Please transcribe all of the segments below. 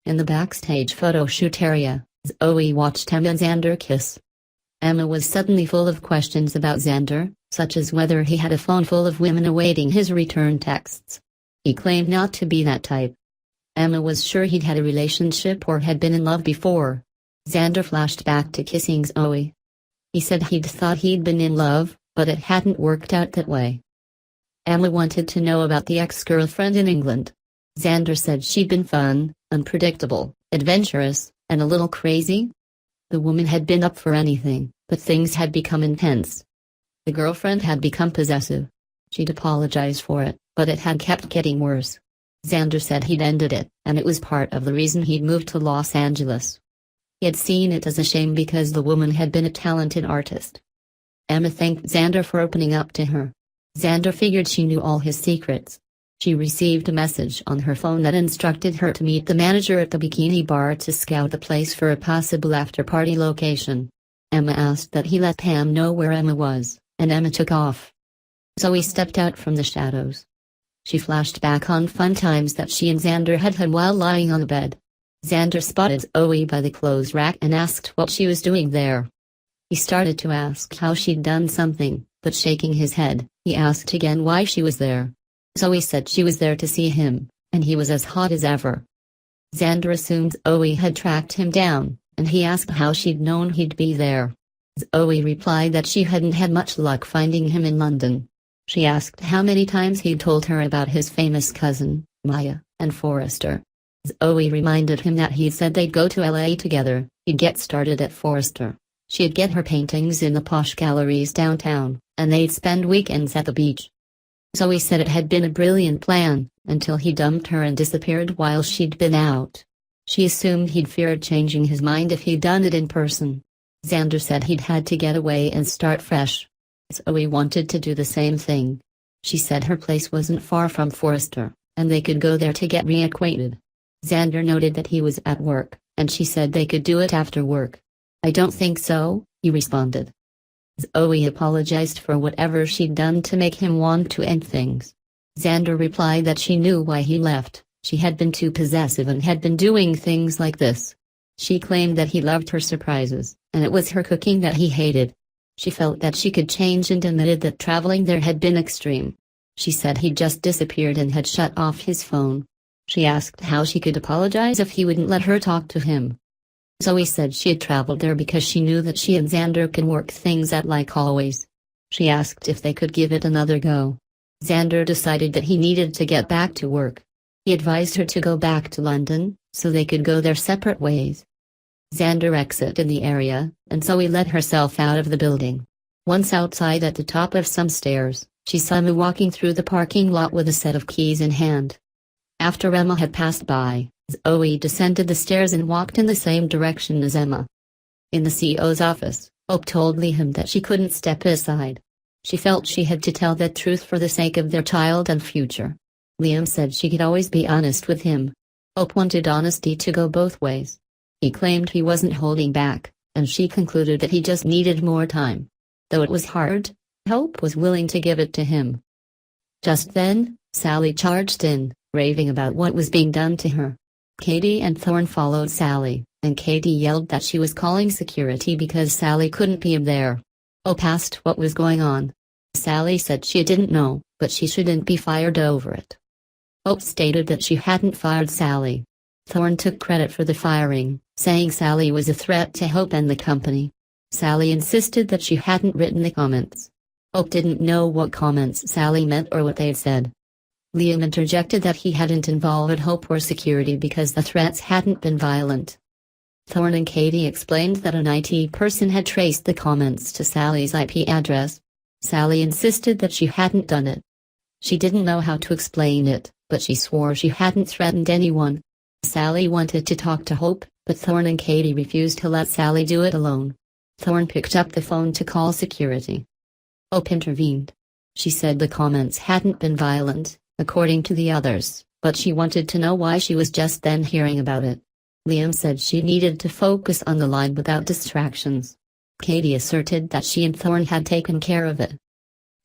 In the backstage photo shoot area, Zoe watched Emma and Xander kiss. Emma was suddenly full of questions about Xander, such as whether he had a phone full of women awaiting his return texts. He claimed not to be that type. Emma was sure he'd had a relationship or had been in love before. Xander flashed back to kissing Zoe. He said he'd thought he'd been in love, but it hadn't worked out that way. Emma wanted to know about the ex-girlfriend in England. Xander said she'd been fun, unpredictable, adventurous, and a little crazy. The woman had been up for anything, but things had become intense. The girlfriend had become possessive. She'd apologized for it, but it had kept getting worse. Xander said he'd ended it, and it was part of the reason he'd moved to Los Angeles. He had seen it as a shame because the woman had been a talented artist. Emma thanked Xander for opening up to her. Xander figured she knew all his secrets. She received a message on her phone that instructed her to meet the manager at the bikini bar to scout the place for a possible after-party location. Emma asked that he let Pam know where Emma was, and Emma took off. Zoe stepped out from the shadows. She flashed back on fun times that she and Xander had had while lying on the bed. Xander spotted Zoe by the clothes rack and asked what she was doing there. He started to ask how she'd done something, but shaking his head, he asked again why she was there. Zoe said she was there to see him, and he was as hot as ever. Xander assumed Zoe had tracked him down, and he asked how she'd known he'd be there. Zoe replied that she hadn't had much luck finding him in London. She asked how many times he'd told her about his famous cousin, Maya, and Forrester. Zoe reminded him that he'd said they'd go to LA together. He'd get started at Forrester. She'd get her paintings in the posh galleries downtown, and they'd spend weekends at the beach. Zoe said it had been a brilliant plan, until he dumped her and disappeared while she'd been out. She assumed he'd feared changing his mind if he'd done it in person. Xander said he'd had to get away and start fresh. Zoe wanted to do the same thing. She said her place wasn't far from Forrester, and they could go there to get reacquainted. Xander noted that he was at work, and she said they could do it after work. "I don't think so," he responded. Zoe apologized for whatever she'd done to make him want to end things. Xander replied that she knew why he left. She had been too possessive and had been doing things like this. She claimed that he loved her surprises, and it was her cooking that he hated. She felt that she could change and admitted that traveling there had been extreme. She said he'd just disappeared and had shut off his phone. She asked how she could apologize if he wouldn't let her talk to him. Zoe said she had traveled there because she knew that she and Xander could work things out like always. She asked if they could give it another go. Xander decided that he needed to get back to work. He advised her to go back to London, so they could go their separate ways. Xander exited the area, and Zoe let herself out of the building. Once outside at the top of some stairs, she saw Emma walking through the parking lot with a set of keys in hand. After Emma had passed by, Zoe descended the stairs and walked in the same direction as Emma. In the CEO's office, Hope told Liam that she couldn't step aside. She felt she had to tell the truth for the sake of their child and future. Liam said she could always be honest with him. Hope wanted honesty to go both ways. He claimed he wasn't holding back, and she concluded that he just needed more time. Though it was hard, Hope was willing to give it to him. Just then, Sally charged in, raving about what was being done to her. Katie and Thorne followed Sally, and Katie yelled that she was calling security because Sally couldn't be in there. Hope asked what was going on. Sally said she didn't know, but she shouldn't be fired over it. Hope stated that she hadn't fired Sally. Thorne took credit for the firing, saying Sally was a threat to Hope and the company. Sally insisted that she hadn't written the comments. Hope didn't know what comments Sally meant or what they'd said. Liam interjected that he hadn't involved Hope or security because the threats hadn't been violent. Thorne and Katie explained that an IT person had traced the comments to Sally's IP address. Sally insisted that she hadn't done it. She didn't know how to explain it, but she swore she hadn't threatened anyone. Sally wanted to talk to Hope, but Thorne and Katie refused to let Sally do it alone. Thorne picked up the phone to call security. Hope intervened. She said the comments hadn't been violent, according to the others, but she wanted to know why she was just then hearing about it. Liam said she needed to focus on the line without distractions. Katie asserted that she and Thorne had taken care of it.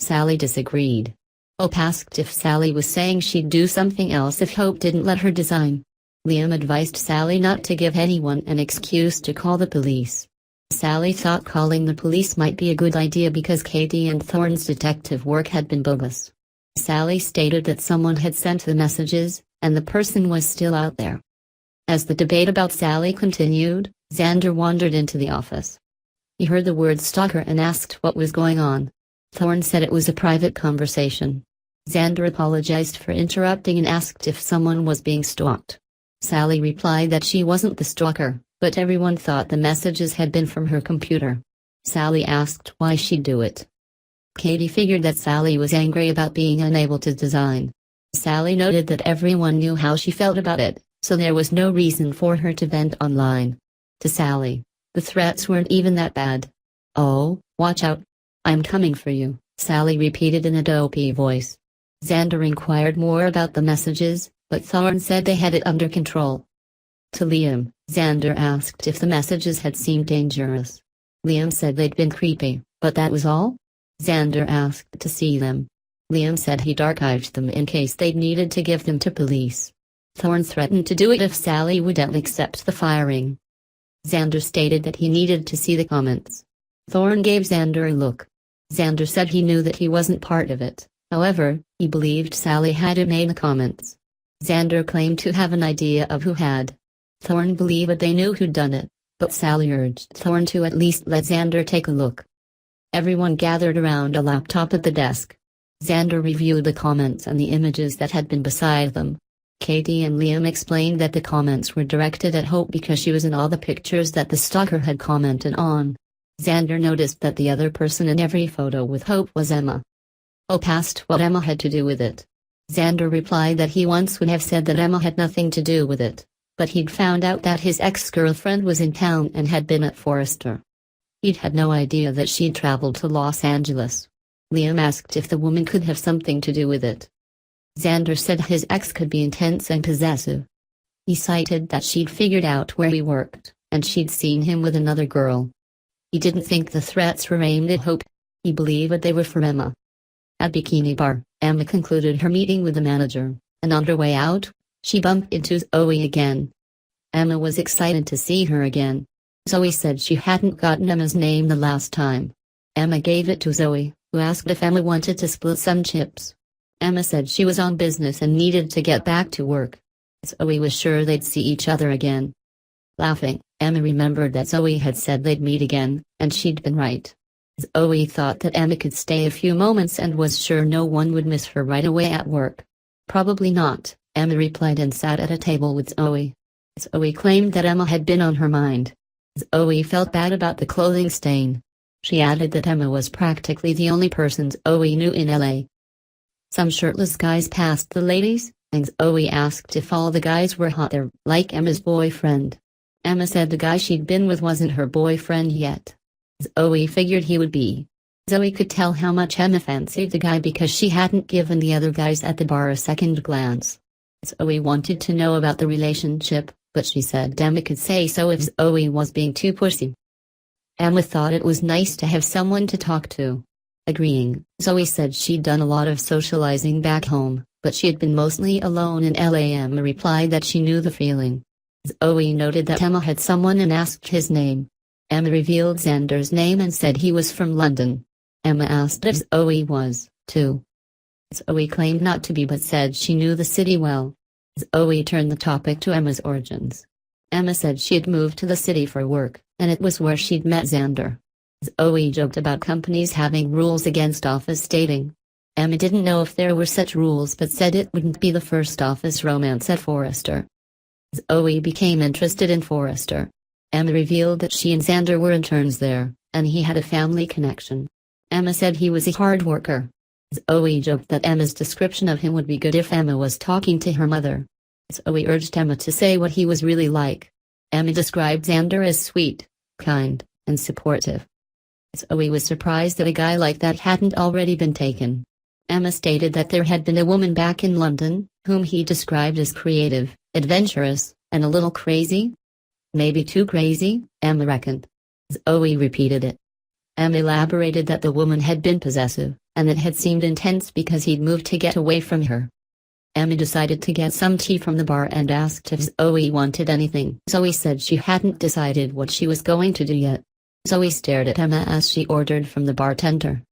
Sally disagreed. Hope asked if Sally was saying she'd do something else if Hope didn't let her design. Liam advised Sally not to give anyone an excuse to call the police. Sally thought calling the police might be a good idea because Katie and Thorne's detective work had been bogus. Sally stated that someone had sent the messages, and the person was still out there. As the debate about Sally continued, Xander wandered into the office. He heard the word stalker and asked what was going on. Thorne said it was a private conversation. Xander apologized for interrupting and asked if someone was being stalked. Sally replied that she wasn't the stalker, but everyone thought the messages had been from her computer. Sally asked why she'd do it. Katie figured that Sally was angry about being unable to design. Sally noted that everyone knew how she felt about it, so there was no reason for her to vent online. To Sally, the threats weren't even that bad. "Oh, watch out. I'm coming for you," Sally repeated in a dopey voice. Xander inquired more about the messages, but Thorne said they had it under control. To Liam, Xander asked if the messages had seemed dangerous. Liam said they'd been creepy, but that was all? Xander asked to see them. Liam said he'd archived them in case they'd needed to give them to police. Thorne threatened to do it if Sally wouldn't accept the firing. Xander stated that he needed to see the comments. Thorne gave Xander a look. Xander said he knew that he wasn't part of it, however, he believed Sally hadn't made the comments. Xander claimed to have an idea of who had. Thorne believed they knew who'd done it, but Sally urged Thorne to at least let Xander take a look. Everyone gathered around a laptop at the desk. Xander reviewed the comments and the images that had been beside them. Katie and Liam explained that the comments were directed at Hope because she was in all the pictures that the stalker had commented on. Xander noticed that the other person in every photo with Hope was Emma. Hope asked what Emma had to do with it. Xander replied that he once would have said that Emma had nothing to do with it, but he'd found out that his ex-girlfriend was in town and had been at Forrester. He'd had no idea that she'd traveled to Los Angeles. Liam asked if the woman could have something to do with it. Xander said his ex could be intense and possessive. He cited that she'd figured out where he worked, and she'd seen him with another girl. He didn't think the threats were aimed at Hope. He believed they were for Emma. At Bikini Bar, Emma concluded her meeting with the manager, and on her way out, she bumped into Zoe again. Emma was excited to see her again. Zoe said she hadn't gotten Emma's name the last time. Emma gave it to Zoe, who asked if Emma wanted to split some chips. Emma said she was on business and needed to get back to work. Zoe was sure they'd see each other again. Laughing, Emma remembered that Zoe had said they'd meet again, and she'd been right. Zoe thought that Emma could stay a few moments and was sure no one would miss her right away at work. Probably not, Emma replied and sat at a table with Zoe. Zoe claimed that Emma had been on her mind. Zoe felt bad about the clothing stain. She added that Emma was practically the only person Zoe knew in LA. Some shirtless guys passed the ladies, and Zoe asked if all the guys were hot there, like Emma's boyfriend. Emma said the guy she'd been with wasn't her boyfriend yet. Zoe figured he would be. Zoe could tell how much Emma fancied the guy because she hadn't given the other guys at the bar a second glance. Zoe wanted to know about the relationship, but she said Emma could say so if Zoe was being too pushy. Emma thought it was nice to have someone to talk to. Agreeing, Zoe said she'd done a lot of socializing back home, but she had been mostly alone in LA. Emma replied that she knew the feeling. Zoe noted that Emma had someone and asked his name. Emma revealed Xander's name and said he was from London. Emma asked if Zoe was, too. Zoe claimed not to be but said she knew the city well. Zoe turned the topic to Emma's origins. Emma said she'd moved to the city for work, and it was where she'd met Xander. Zoe joked about companies having rules against office dating. Emma didn't know if there were such rules but said it wouldn't be the first office romance at Forrester. Zoe became interested in Forrester. Emma revealed that she and Xander were interns there, and he had a family connection. Emma said he was a hard worker. Zoe joked that Emma's description of him would be good if Emma was talking to her mother. Zoe urged Emma to say what he was really like. Emma described Xander as sweet, kind, and supportive. Zoe was surprised that a guy like that hadn't already been taken. Emma stated that there had been a woman back in London, whom he described as creative, adventurous, and a little crazy. Maybe too crazy, Emma reckoned. Zoe repeated it. Emma elaborated that the woman had been possessive, and it had seemed intense because he'd moved to get away from her. Emma decided to get some tea from the bar and asked if Zoe wanted anything. Zoe said she hadn't decided what she was going to do yet. Zoe stared at Emma as she ordered from the bartender.